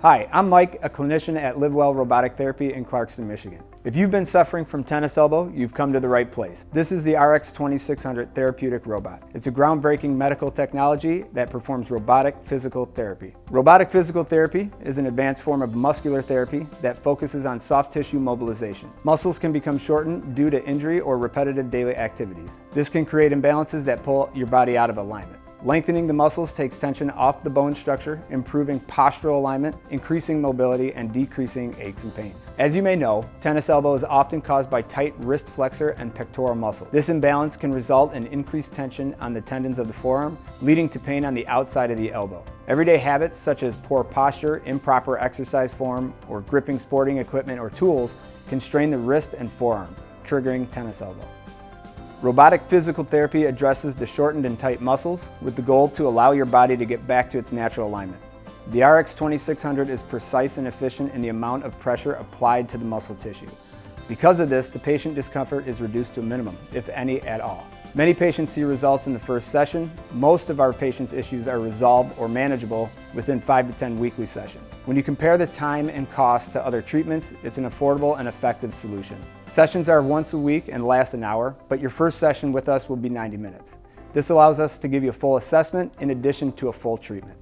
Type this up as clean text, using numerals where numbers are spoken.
Hi, I'm Mike, a clinician at Livewell Robotic Therapy in Clarkston, Michigan. If you've been suffering from tennis elbow, you've come to the right place. This is the RX2600 therapeutic robot. It's a groundbreaking medical technology that performs robotic physical therapy. Robotic physical therapy is an advanced form of muscular therapy that focuses on soft tissue mobilization. Muscles can become shortened due to injury or repetitive daily activities. This can create imbalances that pull your body out of alignment. Lengthening the muscles takes tension off the bone structure, improving postural alignment, increasing mobility, and decreasing aches and pains. As you may know, tennis elbow is often caused by tight wrist flexor and pectoral muscle. This imbalance can result in increased tension on the tendons of the forearm, leading to pain on the outside of the elbow. Everyday habits such as poor posture, improper exercise form, or gripping sporting equipment or tools can strain the wrist and forearm, triggering tennis elbow. Robotic physical therapy addresses the shortened and tight muscles with the goal to allow your body to get back to its natural alignment. The RX2600 is precise and efficient in the amount of pressure applied to the muscle tissue. Because of this, the patient discomfort is reduced to a minimum, if any at all. Many patients see results in the first session. Most of our patients' issues are resolved or manageable within 5 to 10 weekly sessions. When you compare the time and cost to other treatments, it's an affordable and effective solution. Sessions are once a week and last an hour, but your first session with us will be 90 minutes. This allows us to give you a full assessment in addition to a full treatment.